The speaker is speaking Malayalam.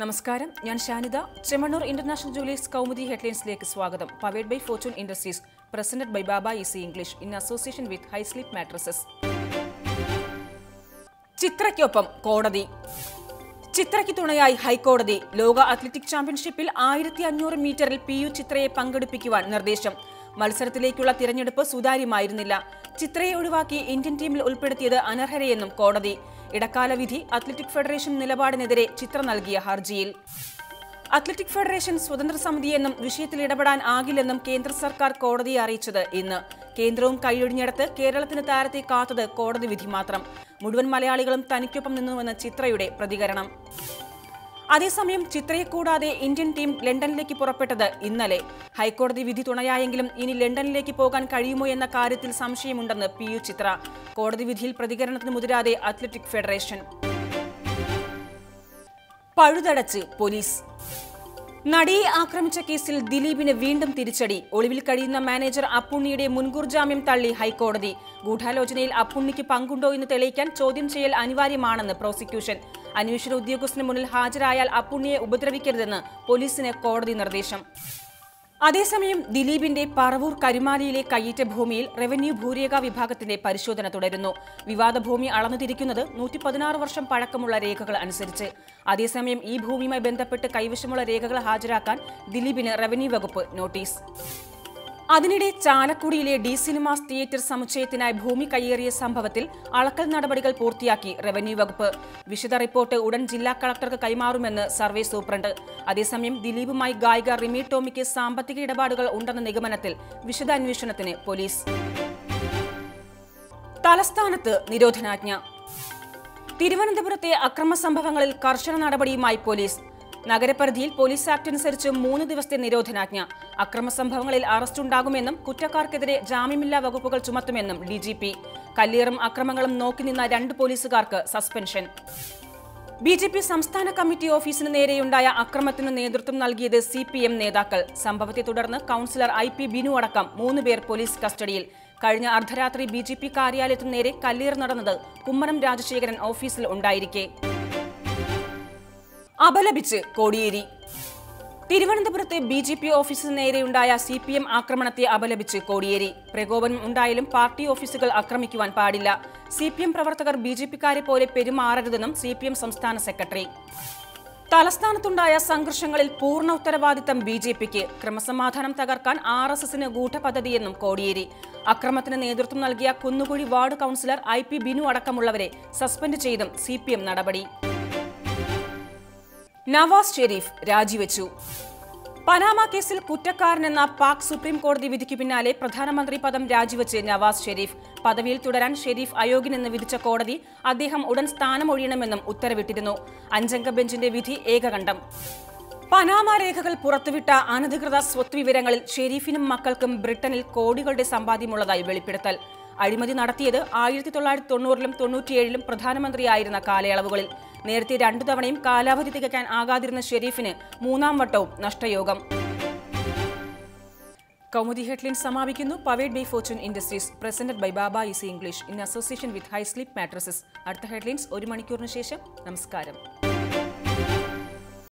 നമസ്കാരം, ഞാൻ ഷാനിദ. ചെമ്മണ്ണൂർ ഇന്റർനാഷണൽ ജുവലേഴ്സ് കൗമുദി ഹെഡ്ലൈൻസിലേക്ക് സ്വാഗതം. Powered by Fortune Industries, presented by Baba easy English in association with high sleep mattresses. ചിത്രയ്ക്കൊപ്പം കോടതി. ചിത്രയ്ക്ക് തുണയായി ഹൈക്കോടതി. ലോക അത്ലറ്റിക് ചാമ്പ്യൻഷിപ്പിൽ 1500 മീറ്ററിൽ PU ചിത്രയെ പങ്കെടുപ്പിക്കുവാൻ നിർദ്ദേശം. മത്സരത്തിലേക്കുള്ള തിരഞ്ഞെടുപ്പ് സുതാര്യമായിരുന്നില്ല. ചിത്രയെ ഒഴിവാക്കി ഇന്ത്യൻ ടീമിൽ ഉൾപ്പെടുത്തിയത് അനർഹരെയെന്നും കോടതി. ഇടക്കാല വിധി അത്ലറ്റിക് ഫെഡറേഷൻ നിലപാടിനെതിരെ ചിത്ര നൽകിയ ഹർജിയിൽ. അത്ലറ്റിക് ഫെഡറേഷൻ സ്വതന്ത്ര സമിതിയെന്നും വിഷയത്തിൽ ഇടപെടാൻ ആകില്ലെന്നും കേന്ദ്ര സർക്കാർ കോടതിയെ അറിയിച്ചത് ഇന്ന്. കേന്ദ്രവും കൈയൊഴിഞ്ഞിടത്ത് കേരളത്തിന് താരത്തെ കാത്തത് കോടതി വിധി മാത്രം. മുഴുവൻ മലയാളികളും തനിക്കൊപ്പം നിന്നുവെന്ന് ചിത്രയുടെ പ്രതികരണം. അതേസമയം ചിത്രയെ കൂടാതെ ഇന്ത്യൻ ടീം ലണ്ടനിലേക്ക് പുറപ്പെട്ടത് ഇന്നലെ. ഹൈക്കോടതി വിധി തുണയായെങ്കിലും ഇനി ലണ്ടനിലേക്ക് പോകാൻ കഴിയുമോ എന്ന കാര്യത്തിൽ സംശയമുണ്ടെന്ന് PU ചിത്ര. കോടതി വിധിയിൽ പ്രതികരണത്തിന് മുതിരാതെ അത്ലറ്റിക് ഫെഡറേഷൻ. പഴുതടച്ച് പോലീസ്. നടിയെ ആക്രമിച്ച കേസിൽ ദിലീപിന് വീണ്ടും തിരിച്ചടി. ഒളിവിൽ കഴിയുന്ന മാനേജർ അപ്പുണ്ണിയുടെ മുൻകൂർ ജാമ്യം തള്ളി ഹൈക്കോടതി. ഗൂഢാലോചനയിൽ അപ്പുണ്ണിക്ക് പങ്കുണ്ടോ എന്ന് തെളിയിക്കാൻ ചോദ്യം ചെയ്യൽ അനിവാര്യമാണെന്ന് പ്രോസിക്യൂഷൻ. അന്വേഷണ ഉദ്യോഗസ്ഥന് മുന്നിൽ ഹാജരായാൽ അപ്പുണ്ണിയെ ഉപദ്രവിക്കരുതെന്ന് പോലീസിന് കോടതി നിർദ്ദേശം. അതേസമയം ദിലീപിന്റെ പറവൂർ കരുമാലിയിലെ കയ്യേറ്റ ഭൂമിയിൽ റവന്യൂ ഭൂരേഖ വിഭാഗത്തിന്റെ പരിശോധന തുടരുന്നു. വിവാദ ഭൂമി അളന്നുതിരിക്കുന്നത് 116 വർഷം പഴക്കമുള്ള രേഖകൾ അനുസരിച്ച്. അതേസമയം ഈ ഭൂമിയുമായി ബന്ധപ്പെട്ട് കൈവശമുള്ള രേഖകൾ ഹാജരാക്കാൻ ദിലീപിന് റവന്യൂ വകുപ്പ് നോട്ടീസ്. അതിനിടെ ചാലക്കുടിയിലെ ഡി സിനിമാസ് തിയേറ്റർ സമുച്ചയത്തിനായി ഭൂമി കയ്യേറിയ സംഭവത്തിൽ അളക്കൽ നടപടികൾ പൂർത്തിയാക്കി റവന്യൂ വകുപ്പ്. വിശദ റിപ്പോർട്ട് ഉടൻ ജില്ലാ കളക്ടർക്ക് കൈമാറുമെന്ന് സർവേ സൂപ്രണ്ട്. അതേസമയം ദിലീപുമായി ഗായിക റിമി ടോമിക്ക് സാമ്പത്തിക ഇടപാടുകൾ ഉണ്ടെന്ന നിഗമനത്തിൽ വിശദാന്വേഷണത്തിന് പോലീസ്. തലസ്ഥാനത്ത് നിരോധനാജ്ഞ. തിരുവനന്തപുരത്തെ അക്രമ സംഭവങ്ങളിൽ കർശന നടപടിയുമായി പോലീസ്. നഗരപരിധിയിൽ പോലീസ് ആക്ട് അനുസരിച്ച് 3 ദിവസത്തെ നിരോധനാജ്ഞ. അക്രമ സംഭവങ്ങളിൽ അറസ്റ്റുണ്ടാകുമെന്നും കുറ്റക്കാർക്കെതിരെ ജാമ്യമില്ലാ വകുപ്പുകൾ ചുമത്തുമെന്നും DGP. കല്ലേറും അക്രമങ്ങളും നോക്കി നിന്ന 2 പോലീസുകാർക്ക് സസ്പെൻഷൻ. BJP സംസ്ഥാന കമ്മിറ്റി ഓഫീസിന് നേരെയുണ്ടായ അക്രമത്തിന് നേതൃത്വം നൽകിയത് CPM നേതാക്കൾ. സംഭവത്തെ തുടർന്ന് കൌൺസിലർ IP ബിനു അടക്കം 3 പേർ പോലീസ് കസ്റ്റഡിയിൽ. കഴിഞ്ഞ അർദ്ധരാത്രി BJP കാര്യാലയത്തിനു നേരെ കല്ലേറ് നടന്നത് കുമ്മനം രാജശേഖരൻ ഓഫീസിൽ ഉണ്ടായിരിക്കെ. അപലപിച്ച് കോടിയേരി. തിരുവനന്തപുരത്തെ BJP ഓഫീസിന് നേരെയുണ്ടായ CPM ആക്രമണത്തെ അപലപിച്ച് കോടിയേരി. പ്രകോപനം ഉണ്ടായാലും പാർട്ടി ഓഫീസുകൾ ആക്രമിക്കുവാൻ പാടില്ല. CPM പ്രവർത്തകർ BJPക്കാരെ പോലെ പെരുമാറരുതെന്നും CPM സംസ്ഥാന സെക്രട്ടറി. തലസ്ഥാനത്തുണ്ടായ സംഘർഷങ്ങളിൽ പൂർണ്ണ ഉത്തരവാദിത്തം BJPക്ക്. ക്രമസമാധാനം തകർക്കാൻ RSSന് ഗൂഢപദ്ധതിയെന്നും കോടിയേരി. അക്രമത്തിന് നേതൃത്വം നൽകിയ Kunnukuzhi ward councillor IP Binu അടക്കമുള്ളവരെ സസ്പെൻഡ് ചെയ്തും CPM നടപടി. നവാസ് ഷെരീഫ് രാജിവെച്ചു. പനാമ കേസിൽ കുറ്റക്കാരനെന്ന പാക് സുപ്രീം കോടതി വിധിക്ക് പിന്നാലെ പ്രധാനമന്ത്രി പദം രാജിവെച്ച് നവാസ് ഷെരീഫ്. പദവിയിൽ തുടരാൻ ഷെരീഫ് അയോഗ്യനെന്ന് വിധിച്ച കോടതി അദ്ദേഹം ഉടൻ സ്ഥാനമൊഴിയണമെന്നും ഉത്തരവിട്ടിരുന്നു. 5-അംഗ ബെഞ്ചിന്റെ വിധി ഏകകണ്ഠം. പനാമ രേഖകൾ പുറത്തുവിട്ട അനധികൃത സ്വത്ത് വിവരങ്ങളിൽ ഷെരീഫിനും മക്കൾക്കും ബ്രിട്ടനിൽ കോടികളുടെ സമ്പാദ്യമുള്ളതായി വെളിപ്പെടുത്തൽ. അഴിമതി നടത്തിയത് 1990-ലും 97-ലും പ്രധാനമന്ത്രിയായിരുന്ന കാലയളവുകളിൽ. നേരത്തെ 2 തവണയും കാലാവധി തികയ്ക്കാൻ ആകാതിരുന്ന ഷെരീഫിന് 3-ാം വട്ടവും നഷ്ടയോഗം. കൗമുദി ഹെഡ്ലൈൻസ് സമാപിക്കുന്നു. Powered by Fortune Industries, presented by Baba easy English in association with high sleep mattresses. അടുത്ത ഹെഡ്ലൈൻസ് 1 മണിക്കൂറിന് ശേഷം. നമസ്കാരം.